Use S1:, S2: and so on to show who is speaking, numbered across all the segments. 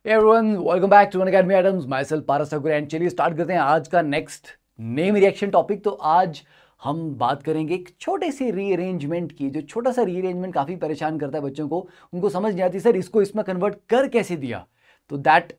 S1: Everyone welcome back to Unacademy Adams myself Paras Thakur and चलिए start करते हैं आज का नेक्स्ट नेम रिएक्शन टॉपिक। तो आज हम बात करेंगे एक छोटे से रीअरेंजमेंट की। जो छोटा सा रीअरेंजमेंट काफ़ी परेशान करता है बच्चों को, उनको समझ नहीं आती सर इसको इसमें कन्वर्ट कर कैसे दिया। तो दैट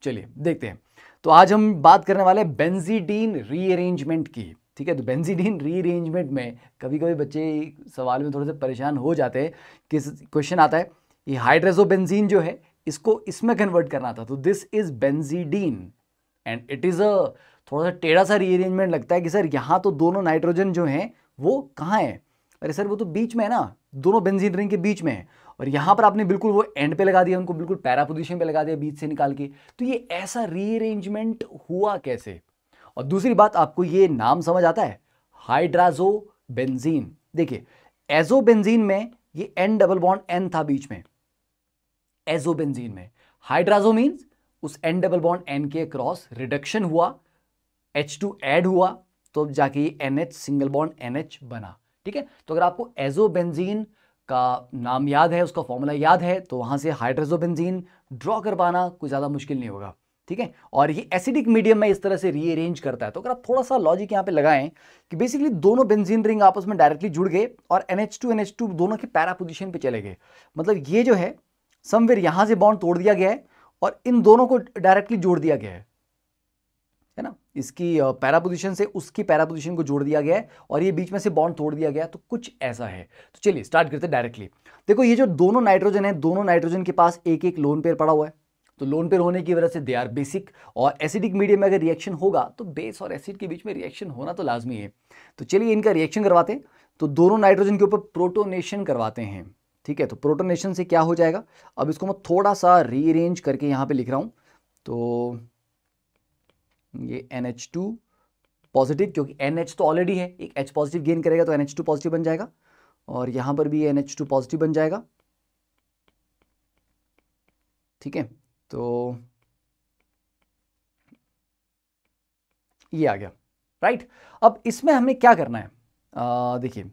S1: चलिए देखते हैं। तो आज हम बात करने वाले हैं बेंजीडीन रीअरेंजमेंट की। ठीक है, तो बेंजीडीन रीअरेंजमेंट में कभी कभी बच्चे सवाल में थोड़े से परेशान हो जाते हैं कि क्वेश्चन आता है ये हाइड्रोजोबेंजीन जो है इसको इसमें कन्वर्ट करना था। तो this is benzidine and it is a थोड़ा सा टेढ़ा सा रीअरेंजमेंट लगता है कि सर यहाँ तो दोनों नाइट्रोजन जो हैं वो कहाँ है। अरे सर वो तो बीच में है ना, दोनों बेंजीन रिंग के बीच में है, और यहाँ पर आपने बिल्कुल वो एंड पे लगा दिया, उनको बिल्कुल पैरा पोजीशन पे लगा दिया बीच से निकाल के। तो ये ऐसा रीअरेंजमेंट हुआ कैसे। और दूसरी बात, आपको ये नाम समझ आता है हाइड्राजोबेंजीन। देखिए एजोबेंजीन में ये एन डबल बॉन्ड एन था बीच में, एजोबेंजीन में हाइड्राजो मीन्स उस एन डबल बॉन्ड एन के क्रॉस रिडक्शन हुआ, H2 ऐड हुआ, तो जाके ये NH सिंगल बॉन्ड NH बना। ठीक है, तो अगर आपको एजोबेंजीन का नाम याद है, उसका फॉर्मूला याद है, तो वहां से हाइड्रोजोबेंजीन ड्रॉ कर पाना कोई ज्यादा मुश्किल नहीं होगा। ठीक है, और ये एसिडिक मीडियम में इस तरह से रीअरेंज करता है। तो अगर आप थोड़ा सा लॉजिक यहां पे लगाएं कि बेसिकली दोनों बेंजीन रिंग आपस में डायरेक्टली जुड़ गए और NH2 दोनों के पैरा पोजीशन पे चले गए, मतलब ये जो है समवेयर यहां से बॉन्ड तोड़ दिया गया है और इन दोनों को डायरेक्टली जोड़ दिया गया है ना, इसकी पैरा पोजीशन से उसकी पैरा पोजीशन को जोड़ दिया गया है और ये बीच में से बॉन्ड तोड़ दिया गया है। तो कुछ ऐसा है। तो चलिए स्टार्ट करते हैं डायरेक्टली। देखो ये जो दोनों नाइट्रोजन है, दोनों नाइट्रोजन के पास एक एक लोन पेयर पड़ा हुआ है। तो लोन पेयर होने की वजह से दे आर बेसिक, और एसिडिक मीडियम में अगर रिएक्शन होगा तो बेस और एसिड के बीच में रिएक्शन होना तो लाजमी है। तो चलिए इनका रिएक्शन करवाते हैं। तो दोनों नाइट्रोजन के ऊपर प्रोटोनेशन करवाते हैं। ठीक है, तो प्रोटोनेशन से क्या हो जाएगा, अब इसको मैं थोड़ा सा रीअरेंज करके यहां पे लिख रहा हूं। तो ये NH2 पॉजिटिव, क्योंकि NH तो ऑलरेडी है, एक H पॉजिटिव गेन करेगा तो NH2 पॉजिटिव बन जाएगा, और यहां पर भी NH2 पॉजिटिव बन जाएगा। ठीक है, तो ये आ गया राइट। अब इसमें हमें क्या करना है, देखिए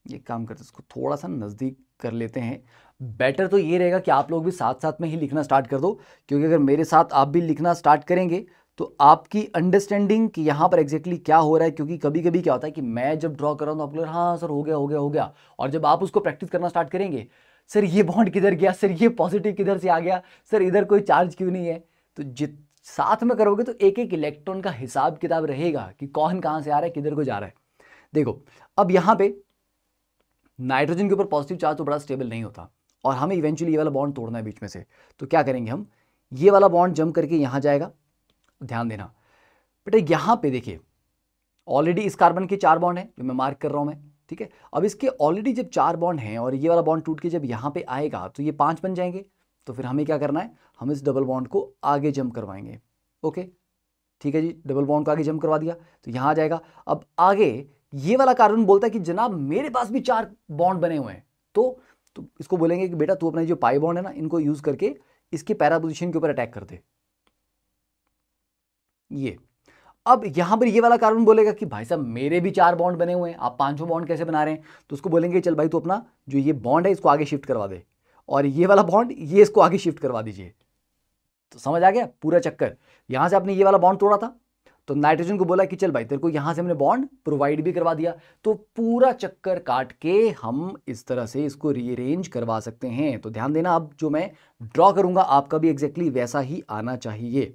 S1: ये काम करते हैं, इसको थोड़ा सा नज़दीक कर लेते हैं। बेटर तो ये रहेगा कि आप लोग भी साथ साथ में ही लिखना स्टार्ट कर दो, क्योंकि अगर मेरे साथ आप भी लिखना स्टार्ट करेंगे तो आपकी अंडरस्टैंडिंग कि यहाँ पर एग्जैक्टली क्या हो रहा है, क्योंकि कभी कभी क्या होता है कि मैं जब ड्रॉ कर रहा हूँ तो आप लोग हाँ सर हो गया हो गया हो गया, और जब आप उसको प्रैक्टिस करना स्टार्ट करेंगे सर ये बॉन्ड किधर गया, सर ये पॉजिटिव किधर से आ गया, सर इधर कोई चार्ज क्यों नहीं है। तो जित साथ में करोगे तो एक एक इलेक्ट्रॉन का हिसाब किताब रहेगा कि कौन कहाँ से आ रहा है, किधर को जा रहा है। देखो अब यहाँ पे नाइट्रोजन के ऊपर पॉजिटिव चार्ज तो बड़ा स्टेबल नहीं होता, और हमें इवेंचुअली ये वाला बॉन्ड तोड़ना है बीच में से। तो क्या करेंगे हम, ये वाला बॉन्ड जंप करके यहाँ जाएगा। ध्यान देना बेटा, यहाँ पे देखिए ऑलरेडी इस कार्बन के 4 बॉन्ड हैं जो मैं मार्क कर रहा हूँ मैं। ठीक है, अब इसके ऑलरेडी जब 4 बॉन्ड हैं और ये वाला बॉन्ड टूट के जब यहाँ पे आएगा तो ये 5 बन जाएंगे। तो फिर हमें क्या करना है, हम इस डबल बॉन्ड को आगे जंप करवाएंगे। ओके ठीक है जी, डबल बॉन्ड को आगे जंप करवा दिया तो यहाँ आ जाएगा। अब आगे ये वाला कार्बन बोलता है कि जनाब मेरे पास भी 4 बॉन्ड बने हुए हैं। तो इसको बोलेंगे कि बेटा तू अपने जो पाई बॉन्ड है ना इनको यूज करके इसके पैरा पोजीशन के ऊपर अटैक कर दे। ये अब यहां पर ये वाला कार्बन बोलेगा कि भाई साहब मेरे भी 4 बॉन्ड बने हुए हैं, आप 5वां बॉन्ड कैसे बना रहे हैं। तो उसको बोलेंगे चल भाई तू अपना जो ये बॉन्ड है इसको आगे शिफ्ट करवा दे, और ये वाला बॉन्ड ये इसको आगे शिफ्ट करवा दीजिए। तो समझ आ गया पूरा चक्कर। यहां से आपने ये वाला बॉन्ड तोड़ा था तो नाइट्रोजन को बोला कि चल भाई तेरे को यहां से हमने बॉन्ड प्रोवाइड भी करवा दिया। तो पूरा चक्कर काट के हम इस तरह से इसको रीअरेंज करवा सकते हैं। तो ध्यान देना, अब जो मैं ड्रॉ करूंगा आपका भी एग्जैक्टली वैसा ही आना चाहिए।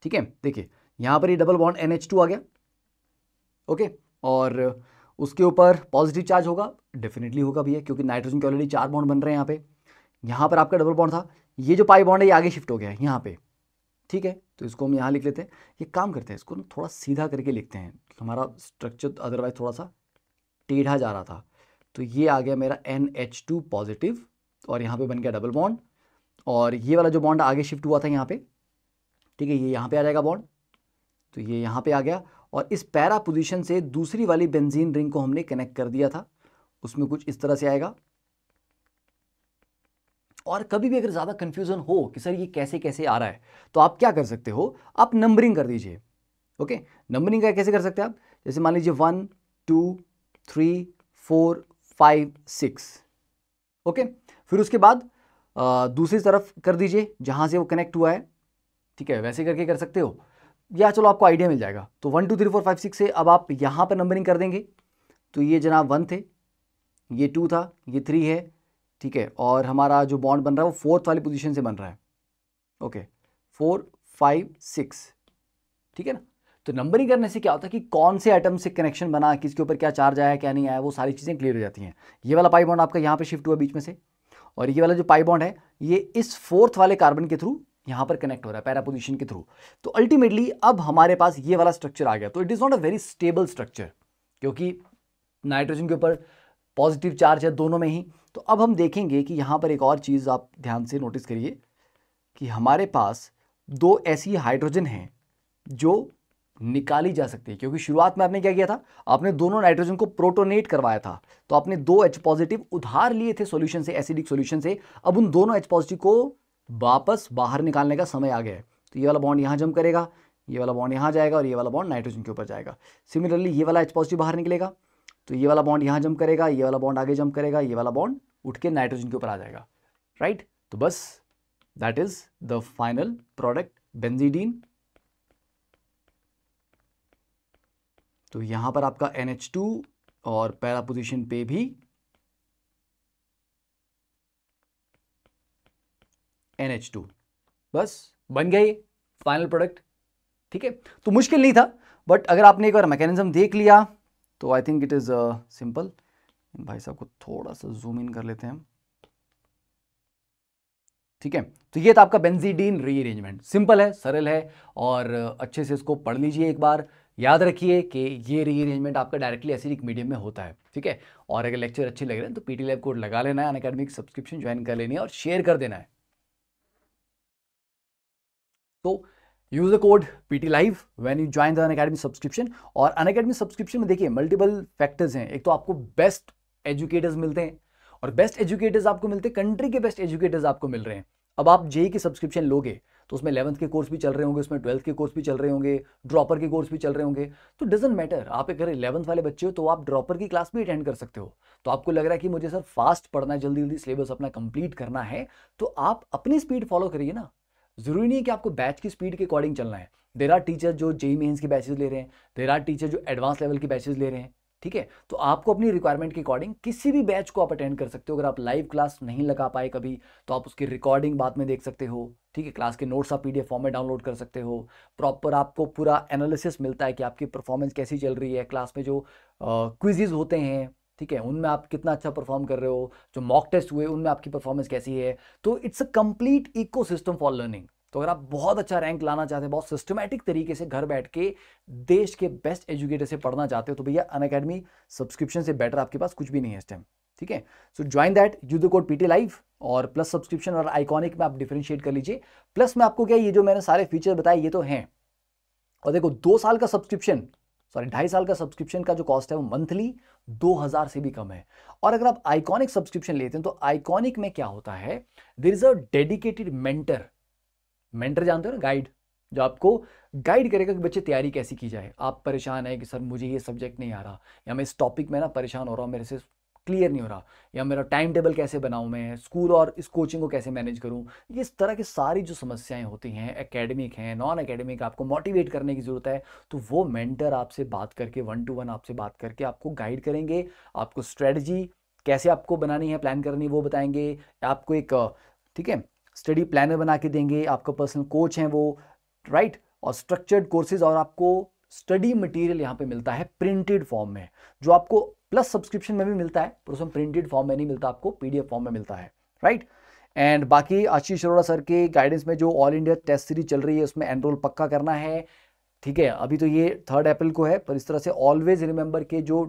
S1: ठीक है, देखिए यहां पर ये डबल बॉन्ड NH2 आ गया। ओके, और उसके ऊपर पॉजिटिव चार्ज होगा, डेफिनेटली होगा भैया, क्योंकि नाइट्रोजन के ऑलरेडी 4 बॉन्ड बन रहे हैं। यहाँ पर आपका डबल बॉन्ड था, ये जो पाई बॉन्ड है ये आगे शिफ्ट हो गया है यहाँ पे। ठीक है, तो इसको हम यहाँ लिख लेते हैं। ये काम करते हैं, इसको ना थोड़ा सीधा करके लिखते हैं, हमारा स्ट्रक्चर अदरवाइज थोड़ा सा टेढ़ा जा रहा था। तो ये आ गया मेरा NH2 पॉजिटिव, और यहाँ पे बन गया डबल बॉन्ड, और ये वाला जो बॉन्ड आगे शिफ्ट हुआ था यहाँ पे, ठीक है, ये यहाँ पे आ जाएगा बॉन्ड। तो ये यहाँ पे आ गया, और इस पैरा पोजीशन से दूसरी वाली बेंजीन रिंग को हमने कनेक्ट कर दिया था, उसमें कुछ इस तरह से आएगा। और कभी भी अगर ज़्यादा कंफ्यूजन हो कि सर ये कैसे कैसे आ रहा है, तो आप क्या कर सकते हो, आप नंबरिंग कर दीजिए। ओके, नंबरिंग का कैसे कर सकते हैं आप, जैसे मान लीजिए 1 2 3 4 5 6। ओके, फिर उसके बाद दूसरी तरफ कर दीजिए जहाँ से वो कनेक्ट हुआ है, ठीक है, वैसे करके कर सकते हो, या चलो आपको आइडिया मिल जाएगा। तो 1 2 3 4 5 6 से अब आप यहाँ पर नंबरिंग कर देंगे। तो ये जनाब 1 थे, ये 2 था, ये 3 है, ठीक है, और हमारा जो बॉन्ड बन रहा है वो 4th वाली पोजीशन से बन रहा है। ओके, 4 5 6, ठीक है ना। तो नंबरिंग करने से क्या होता है कि कौन से एटम से कनेक्शन बना, किसके ऊपर क्या चार्ज आया क्या नहीं आया, वो सारी चीज़ें क्लियर हो जाती हैं। ये वाला पाई बॉन्ड आपका यहाँ पे शिफ्ट हुआ बीच में से, और ये वाला जो पाई बॉन्ड है ये इस 4th वाले कार्बन के थ्रू यहाँ पर कनेक्ट हो रहा है, पैरा पोजीशन के थ्रू। तो अल्टीमेटली अब हमारे पास ये वाला स्ट्रक्चर आ गया। तो it is not a very stable structure, क्योंकि नाइट्रोजन के ऊपर पॉजिटिव चार्ज है दोनों में ही। तो अब हम देखेंगे कि यहाँ पर एक और चीज़ आप ध्यान से नोटिस करिए कि हमारे पास 2 ऐसी हाइड्रोजन हैं जो निकाली जा सकती है, क्योंकि शुरुआत में आपने क्या किया था, आपने दोनों नाइट्रोजन को प्रोटोनेट करवाया था। तो आपने 2 H पॉजिटिव उधार लिए थे सॉल्यूशन से, एसिडिक सॉल्यूशन से। अब उन दोनों H पॉजिटिव को वापस बाहर निकालने का समय आ गया है। तो ये वाला बॉन्ड यहाँ जम करेगा, ये वाला बॉन्ड यहाँ जाएगा, और ये वाला बॉन्ड नाइट्रोजन के ऊपर जाएगा। सिमिलरली ये वाला H पॉजिटिव बाहर निकलेगा, तो ये वाला बॉन्ड यहाँ जंप करेगा, ये वाला बॉन्ड आगे जंप करेगा, ये वाला बॉन्ड उठ के नाइट्रोजन के ऊपर आ जाएगा, राइट। तो बस that is the final product benzidine. तो यहां पर आपका NH2 और पैरा पोजीशन पे भी NH2, बस बन गया ये फाइनल प्रोडक्ट, ठीक है। तो मुश्किल नहीं था, बट अगर आपने एक बार मैकेनिज्म देख लिया तो I think it is simple. भाई साहब को थोड़ा सा जूम इन कर लेते हैं, ठीक है। तो ये था आपका बेंजीडीन रीअरेंजमेंट, सिंपल है, सरल है, और अच्छे से इसको पढ़ लीजिए एक बार। याद रखिए कि ये रीअरेंजमेंट आपका डायरेक्टली एसिडिक मीडियम में होता है, ठीक है। और अगर लेक्चर अच्छे लग रहे हैं तो पीटी लैब कोड लगा लेना है, अनअकैडमी की सब्सक्रिप्शन ज्वाइन कर लेनी है और शेयर कर देना है। तो use the code PT Live when you join the Unacademy subscription. और अनअकैडमी सब्सक्रिप्शन में देखिए मल्टीपल फैक्टर्स हैं। एक तो आपको बेस्ट एजुकेटर्स मिलते हैं, और बेस्ट एजुकेटर्स आपको मिलते हैं, कंट्री के बेस्ट एजुकेटर्स आपको मिल रहे हैं। अब आप जेई की सब्सक्रिप्शन लोगे तो उसमें 11th के कोर्स भी चल रहे होंगे, उसमें 12th के कोर्स भी चल रहे होंगे, ड्रॉपर के कोर्स भी चल रहे होंगे। तो डजंट मैटर, आप अगर 11th वाले बच्चे हो तो आप ड्रॉपर की क्लास भी अटेंड कर सकते हो। तो आपको लग रहा है कि मुझे सर फास्ट पढ़ना है, जल्दी जल्दी सिलेबस अपना कंप्लीट करना है, तो आप अपनी स्पीड फॉलो करिए ना। जरूरी नहीं है कि आपको बैच की स्पीड के अकॉर्डिंग चलना है। देयर आर टीचर जो जेई मेंस के बैचेस ले रहे हैं, देयर आर टीचर जो एडवांस लेवल के बैचेस ले रहे हैं, ठीक है। तो आपको अपनी रिक्वायरमेंट के अकॉर्डिंग किसी भी बैच को आप अटेंड कर सकते हो। अगर आप लाइव क्लास नहीं लगा पाए कभी तो आप उसकी रिकॉर्डिंग बाद में देख सकते हो, ठीक है। क्लास के नोट्स आप PDF फॉर्म में डाउनलोड कर सकते हो। प्रॉपर आपको पूरा एनालिसिस मिलता है कि आपकी परफॉर्मेंस कैसी चल रही है। क्लास में जो क्विजेज होते हैं, ठीक है, उनमें आप कितना अच्छा परफॉर्म कर रहे हो, जो मॉक टेस्ट हुए उनमें आपकी परफॉर्मेंस कैसी है। तो it's a complete ecosystem for learning. तो अगर आप बहुत अच्छा रैंक लाना चाहते हैं, बहुत सिस्टमैटिक तरीके से घर बैठ के देश के बेस्ट एजुकेटर से पढ़ना चाहते हो, तो भैया अनअकैडमी सब्सक्रिप्शन से बेटर आपके पास कुछ भी नहीं है इस टाइम, ठीक है। सो join that, use the code PT Live, और प्लस सब्सक्रिप्शन और आइकॉनिक में आप डिफरेंशिएट कर लीजिए। प्लस में आपको क्या, ये जो मैंने सारे फीचर बताए ये तो हैं, और देखो 2 साल का सब्सक्रिप्शन, सॉरी 2.5 साल का सब्सक्रिप्शन का जो कॉस्ट है वो मंथली 2000 से भी कम है। और अगर आप आइकॉनिक सब्सक्रिप्शन लेते हैं तो आइकॉनिक में क्या होता है, there is a dedicated mentor. Mentor जानते हो ना, गाइड, जो आपको गाइड करेगा कि बच्चे तैयारी कैसी की जाए। आप परेशान है कि सर मुझे ये सब्जेक्ट नहीं आ रहा, या मैं इस टॉपिक में ना परेशान हो रहा हूँ, मेरे से क्लियर नहीं हो रहा, या मेरा टाइम टेबल कैसे बनाऊं, मैं स्कूल और इस कोचिंग को कैसे मैनेज करूं। ये इस तरह की सारी जो समस्याएं होती हैं, एकेडमिक हैं, नॉन एकेडमिक, आपको मोटिवेट करने की जरूरत है, तो वो मेंटर आपसे बात करके 1 to 1 आपसे बात करके आपको गाइड करेंगे। आपको स्ट्रेटजी कैसे आपको बनानी है, प्लान करनी है वो बताएंगे। आपको एक, ठीक है, स्टडी प्लानर बना के देंगे, आपका पर्सनल कोच हैं वो, राइट। और स्ट्रक्चर्ड कोर्सेज, और आपको स्टडी मटेरियल यहाँ पे मिलता है प्रिंटेड फॉर्म में, जो आपको प्लस सब्सक्रिप्शन में भी मिलता है, पर उसमें प्रिंटेड फॉर्म में नहीं मिलता, आपको PDF फॉर्म में मिलता है, राइट। एंड बाकी आशीष अरोड़ा सर के गाइडेंस में जो ऑल इंडिया टेस्ट सीरीज चल रही है उसमें एनरोल पक्का करना है, ठीक है। अभी तो ये 3 अप्रैल को है, पर इस तरह से ऑलवेज रिमेंबर के जो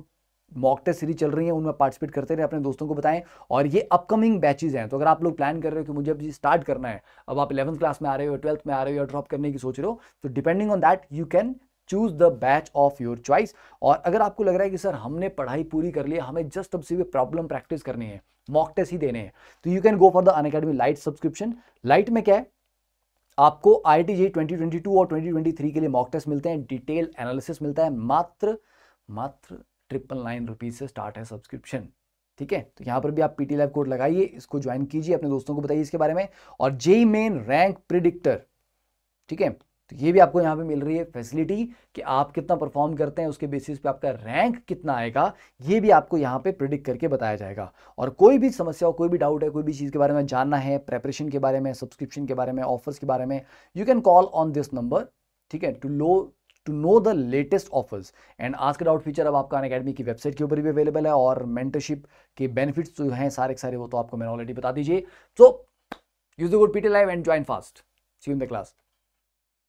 S1: मॉक टेस्ट सीरीज चल रही है उनमें पार्टिसिपेट करते रहे, अपने दोस्तों को बताएं। और ये अपकमिंग बैचेज हैं, तो अगर आप लोग प्लान कर रहे हो कि मुझे अभी स्टार्ट करना है, अब आप 11th क्लास में आ रहे हो, 12th में आ रहे हो, या ड्रॉप करने की सोच रहे हो, तो depending on that you can choose the batch of your choice. और अगर आपको लग रहा है कि सर हमने पढ़ाई पूरी कर ली है, हमें जस्ट अब सिर्फ प्रॉब्लम प्रैक्टिस करनी है, मॉक टेस्ट ही देने हैं, तो you can go for the Unacademy light subscription. Light में क्या है, आपको IIT JEE 2022 और 2023 के लिए मॉक टेस्ट मिलते हैं, डिटेल एनालिसिस मिलता है, मात्र 999 रुपीज से स्टार्ट है सब्सक्रिप्शन, ठीक है, तो यहां पर भी आप पीटी लाइव कोड लगाइए, इसको ज्वाइन कीजिए, अपने दोस्तों को बताइए इसके बारे में। और जेई मेन रैंक प्रिडिक्टर, ठीक है, तो ये भी आपको यहां पे मिल रही है फैसिलिटी कि आप कितना परफॉर्म करते हैं, उसके बेसिस पे आपका रैंक कितना आएगा, ये भी आपको यहां पे प्रिडिक्ट करके बताया जाएगा। और कोई भी समस्या हो, कोई भी डाउट है, कोई भी चीज के बारे में जानना है, प्रेपरेशन के बारे में, सब्सक्रिप्शन के बारे में, ऑफर्स के बारे में, you can call on this number, ठीक है, to know the latest offers. And ask doubt feature अब आपका अनअकैडमी की वेबसाइट के ऊपर भी अवेलेबल है, और मेंटरशिप के बेनिफिट्स जो हैं सारे के सारे वो तो आपको मैंने ऑलरेडी बता दीजिए। So use the code PT live and join fast. See you in the class.